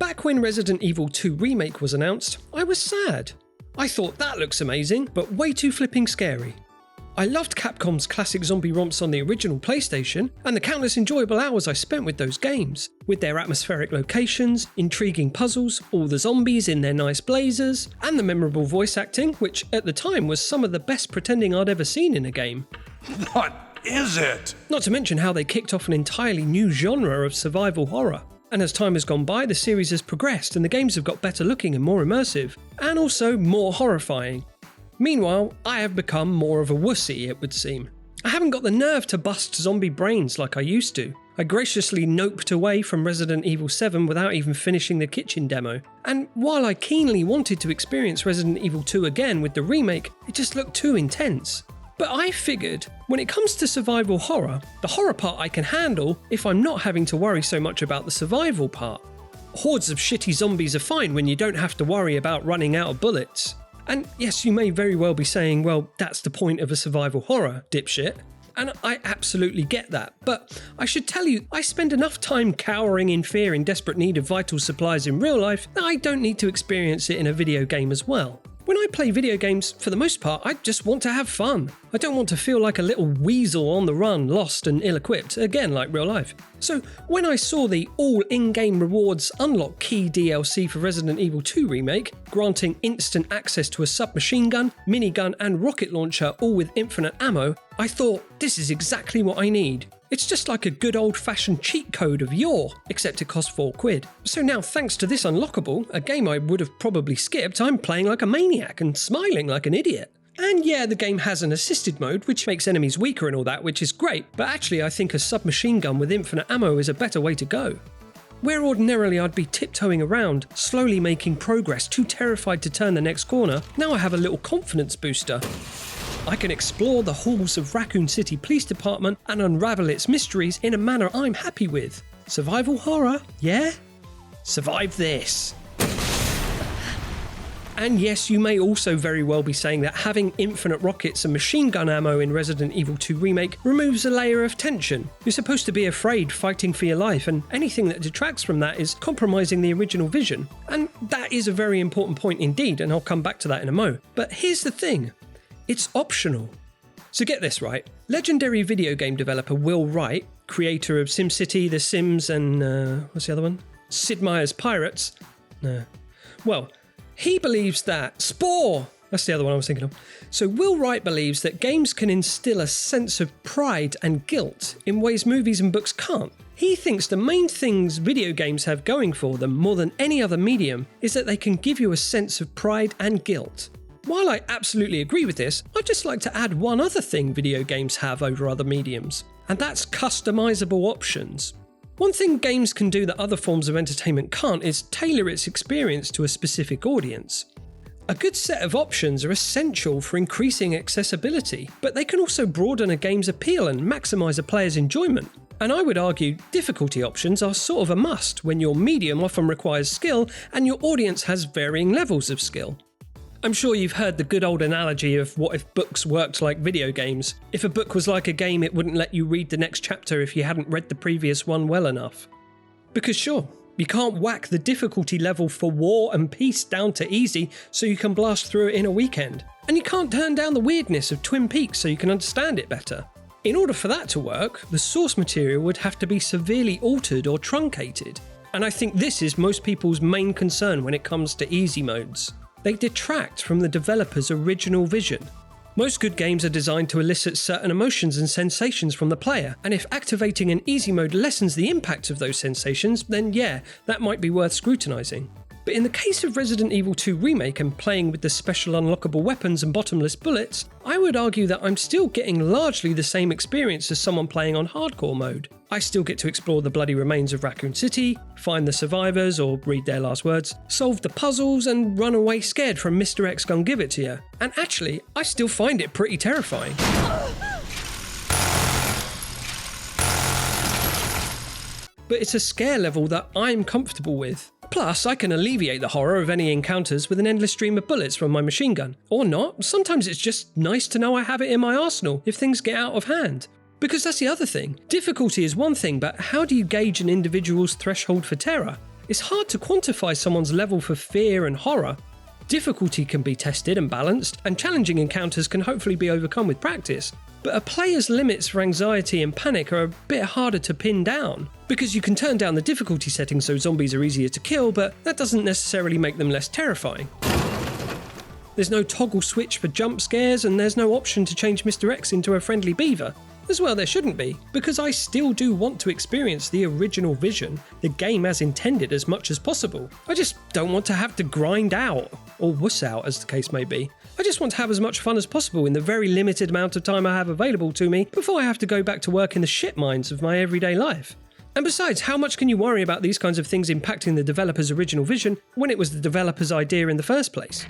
Back when Resident Evil 2 Remake was announced, I was sad. I thought that looks amazing, but way too flipping scary. I loved Capcom's classic zombie romps on the original PlayStation, and the countless enjoyable hours I spent with those games, with their atmospheric locations, intriguing puzzles, all the zombies in their nice blazers, and the memorable voice acting, which at the time was some of the best pretending I'd ever seen in a game. What is it? Not to mention how they kicked off an entirely new genre of survival horror. And as time has gone by, the series has progressed and the games have got better looking and more immersive, and also more horrifying. Meanwhile, I have become more of a wussy, it would seem. I haven't got the nerve to bust zombie brains like I used to. I graciously noped away from Resident Evil 7 without even finishing the kitchen demo. And while I keenly wanted to experience Resident Evil 2 again with the remake, it just looked too intense. But I figured, when it comes to survival horror, the horror part I can handle if I'm not having to worry so much about the survival part. Hordes of shitty zombies are fine when you don't have to worry about running out of bullets. And yes, you may very well be saying, well, that's the point of a survival horror, dipshit. And I absolutely get that. But I should tell you, I spend enough time cowering in fear in desperate need of vital supplies in real life that I don't need to experience it in a video game as well. When I play video games, for the most part, I just want to have fun. I don't want to feel like a little weasel on the run, lost and ill-equipped, again like real life. So when I saw the all in-game rewards unlock key DLC for Resident Evil 2 Remake, granting instant access to a submachine gun, minigun and rocket launcher all with infinite ammo, I thought, this is exactly what I need. It's just like a good old-fashioned cheat code of yore, except it costs £4. So now, thanks to this unlockable, a game I would have probably skipped, I'm playing like a maniac and smiling like an idiot. And yeah, the game has an assisted mode, which makes enemies weaker and all that, which is great, but actually I think a submachine gun with infinite ammo is a better way to go. Where ordinarily I'd be tiptoeing around, slowly making progress, too terrified to turn the next corner, now I have a little confidence booster. I can explore the halls of Raccoon City Police Department and unravel its mysteries in a manner I'm happy with. Survival horror, yeah? Survive this. And yes, you may also very well be saying that having infinite rockets and machine gun ammo in Resident Evil 2 Remake removes a layer of tension. You're supposed to be afraid fighting for your life, and anything that detracts from that is compromising the original vision. And that is a very important point indeed, and I'll come back to that in a mo. But here's the thing. It's optional. So get this right, legendary video game developer Will Wright, creator of SimCity, The Sims and what's the other one? Sid Meier's Pirates? No. Well, he believes that Spore, that's the other one I was thinking of. So Will Wright believes that games can instill a sense of pride and guilt in ways movies and books can't. He thinks the main things video games have going for them more than any other medium is that they can give you a sense of pride and guilt. While I absolutely agree with this, I'd just like to add one other thing video games have over other mediums, and that's customizable options. One thing games can do that other forms of entertainment can't is tailor its experience to a specific audience. A good set of options are essential for increasing accessibility, but they can also broaden a game's appeal and maximise a player's enjoyment. And I would argue difficulty options are sort of a must when your medium often requires skill and your audience has varying levels of skill. I'm sure you've heard the good old analogy of what if books worked like video games. If a book was like a game, it wouldn't let you read the next chapter if you hadn't read the previous one well enough. Because sure, you can't whack the difficulty level for War and Peace down to easy so you can blast through it in a weekend. And you can't turn down the weirdness of Twin Peaks so you can understand it better. In order for that to work, the source material would have to be severely altered or truncated. And I think this is most people's main concern when it comes to easy modes. They detract from the developer's original vision. Most good games are designed to elicit certain emotions and sensations from the player, and if activating an easy mode lessens the impact of those sensations, then yeah, that might be worth scrutinising. But in the case of Resident Evil 2 Remake and playing with the special unlockable weapons and bottomless bullets, I would argue that I'm still getting largely the same experience as someone playing on hardcore mode. I still get to explore the bloody remains of Raccoon City, find the survivors or read their last words, solve the puzzles and run away scared from Mr. X gon' give it to you. And actually, I still find it pretty terrifying. But it's a scare level that I'm comfortable with. Plus, I can alleviate the horror of any encounters with an endless stream of bullets from my machine gun. Or not, sometimes it's just nice to know I have it in my arsenal if things get out of hand. Because that's the other thing. Difficulty is one thing, but how do you gauge an individual's threshold for terror? It's hard to quantify someone's level for fear and horror. Difficulty can be tested and balanced, and challenging encounters can hopefully be overcome with practice. But a player's limits for anxiety and panic are a bit harder to pin down, because you can turn down the difficulty settings so zombies are easier to kill, but that doesn't necessarily make them less terrifying. There's no toggle switch for jump scares, and there's no option to change Mr. X into a friendly beaver. As well, there shouldn't be, because I still do want to experience the original vision, the game as intended, as much as possible. I just don't want to have to grind out, or wuss out as the case may be. I just want to have as much fun as possible in the very limited amount of time I have available to me before I have to go back to work in the shit mines of my everyday life. And besides, how much can you worry about these kinds of things impacting the developer's original vision when it was the developer's idea in the first place?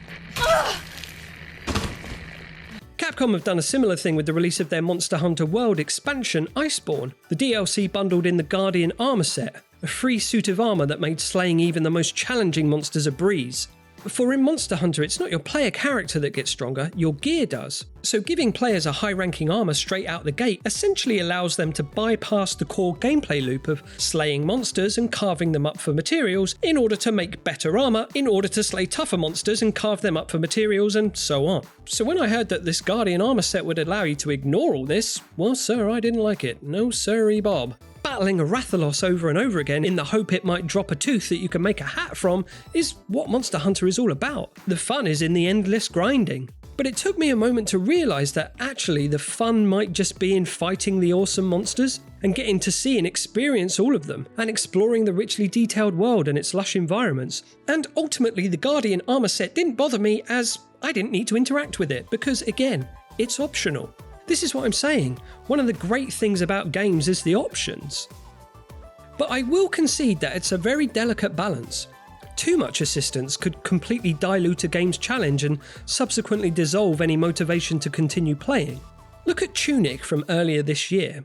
Capcom have done a similar thing with the release of their Monster Hunter World expansion, Iceborne. The DLC bundled in the Guardian armor set, a free suit of armor that made slaying even the most challenging monsters a breeze. For in Monster Hunter, it's not your player character that gets stronger, your gear does. So giving players a high-ranking armor straight out the gate essentially allows them to bypass the core gameplay loop of slaying monsters and carving them up for materials in order to make better armor, in order to slay tougher monsters and carve them up for materials, and so on. So when I heard that this Guardian armor set would allow you to ignore all this, well sir, I didn't like it. No sirree Bob. Battling a Rathalos over and over again in the hope it might drop a tooth that you can make a hat from is what Monster Hunter is all about. The fun is in the endless grinding. But it took me a moment to realise that actually the fun might just be in fighting the awesome monsters and getting to see and experience all of them, and exploring the richly detailed world and its lush environments. And ultimately the Guardian armor set didn't bother me, as I didn't need to interact with it because, again, it's optional. This is what I'm saying. One of the great things about games is the options. But I will concede that it's a very delicate balance. Too much assistance could completely dilute a game's challenge and subsequently dissolve any motivation to continue playing. Look at Tunic from earlier this year.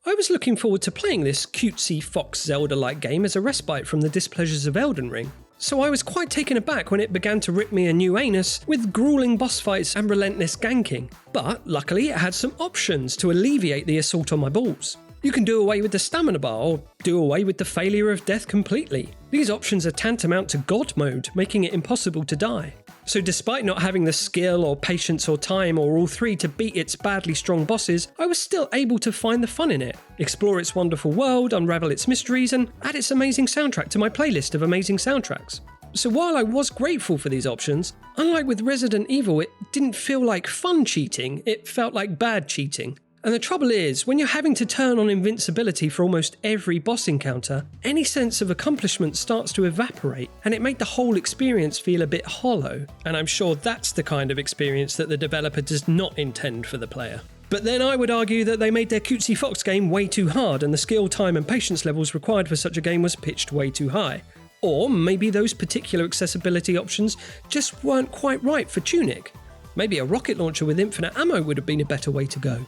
I was looking forward to playing this cutesy Fox Zelda-like game as a respite from the displeasures of Elden Ring. So I was quite taken aback when it began to rip me a new anus with grueling boss fights and relentless ganking. But luckily it had some options to alleviate the assault on my balls. You can do away with the stamina bar or do away with the failure of death completely. These options are tantamount to God mode, making it impossible to die. So despite not having the skill or patience or time or all three to beat its badly strong bosses, I was still able to find the fun in it, explore its wonderful world, unravel its mysteries, and add its amazing soundtrack to my playlist of amazing soundtracks. So while I was grateful for these options, unlike with Resident Evil, it didn't feel like fun cheating, it felt like bad cheating. And the trouble is, when you're having to turn on invincibility for almost every boss encounter, any sense of accomplishment starts to evaporate, and it made the whole experience feel a bit hollow. And I'm sure that's the kind of experience that the developer does not intend for the player. But then I would argue that they made their cutesy Fox game way too hard, and the skill, time and patience levels required for such a game was pitched way too high. Or maybe those particular accessibility options just weren't quite right for Tunic. Maybe a rocket launcher with infinite ammo would have been a better way to go.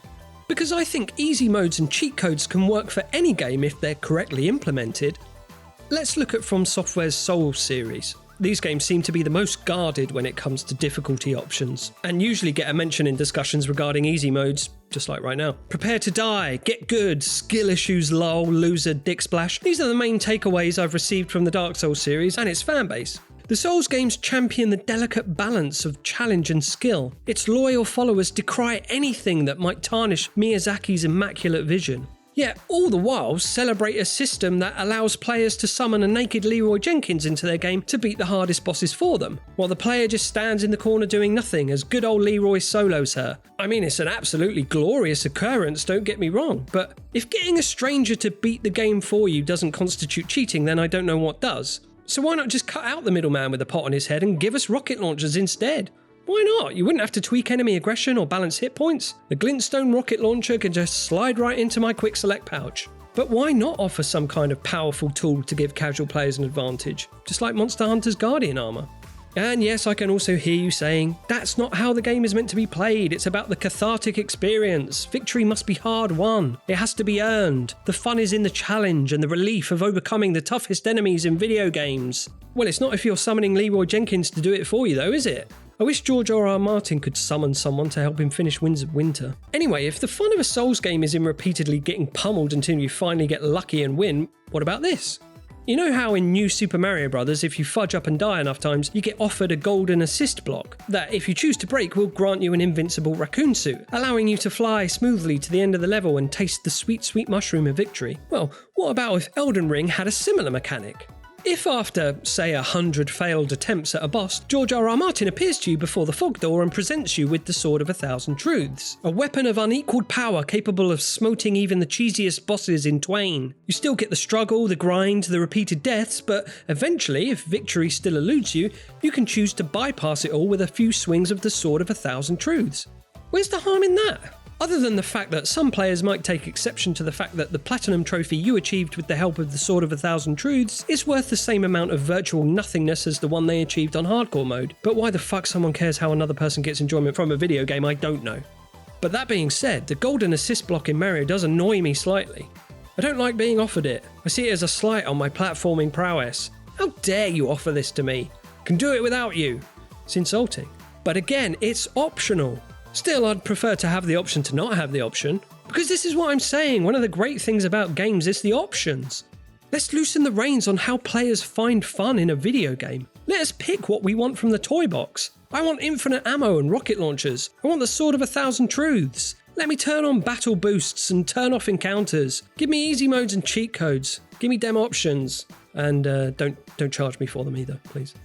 Because I think easy modes and cheat codes can work for any game if they're correctly implemented. Let's look at From Software's Souls series. These games seem to be the most guarded when it comes to difficulty options, and usually get a mention in discussions regarding easy modes, just like right now. Prepare to die, get good, skill issues, lol, loser, dick splash. These are the main takeaways I've received from the Dark Souls series and its fanbase. The Souls games champion the delicate balance of challenge and skill. Its loyal followers decry anything that might tarnish Miyazaki's immaculate vision. Yet all the while celebrate a system that allows players to summon a naked Leroy Jenkins into their game to beat the hardest bosses for them, while the player just stands in the corner doing nothing as good old Leroy solos her. I mean, it's an absolutely glorious occurrence, don't get me wrong, but if getting a stranger to beat the game for you doesn't constitute cheating, then I don't know what does. So why not just cut out the middleman with a pot on his head and give us rocket launchers instead? Why not? You wouldn't have to tweak enemy aggression or balance hit points. The Glintstone rocket launcher can just slide right into my quick select pouch. But why not offer some kind of powerful tool to give casual players an advantage, just like Monster Hunter's Guardian armor? And yes, I can also hear you saying, that's not how the game is meant to be played, it's about the cathartic experience. Victory must be hard won. It has to be earned. The fun is in the challenge and the relief of overcoming the toughest enemies in video games. Well, it's not if you're summoning Leroy Jenkins to do it for you though, is it? I wish George R.R. Martin could summon someone to help him finish Winds of Winter. Anyway, if the fun of a Souls game is in repeatedly getting pummeled until you finally get lucky and win, what about this? You know how in New Super Mario Bros. If you fudge up and die enough times, you get offered a golden assist block that, if you choose to break, will grant you an invincible raccoon suit, allowing you to fly smoothly to the end of the level and taste the sweet, sweet mushroom of victory? Well, what about if Elden Ring had a similar mechanic? If after, say, 100 failed attempts at a boss, George R.R. Martin appears to you before the fog door and presents you with the Sword of 1,000 Truths, a weapon of unequalled power capable of smoting even the cheesiest bosses in twain. You still get the struggle, the grind, the repeated deaths, but eventually, if victory still eludes you, you can choose to bypass it all with a few swings of the Sword of 1,000 Truths. Where's the harm in that? Other than the fact that some players might take exception to the fact that the Platinum Trophy you achieved with the help of the Sword of 1,000 Truths is worth the same amount of virtual nothingness as the one they achieved on Hardcore mode. But why the fuck someone cares how another person gets enjoyment from a video game, I don't know. But that being said, the golden assist block in Mario does annoy me slightly. I don't like being offered it. I see it as a slight on my platforming prowess. How dare you offer this to me? I can do it without you. It's insulting. But again, it's optional. Still, I'd prefer to have the option to not have the option, because this is what I'm saying, one of the great things about games is the options. Let's loosen the reins on how players find fun in a video game. Let us pick what we want from the toy box. I want infinite ammo and rocket launchers. I want the Sword of 1,000 Truths. Let me turn on battle boosts and turn off encounters. Give me easy modes and cheat codes. Give me dem options. And don't charge me for them either, please.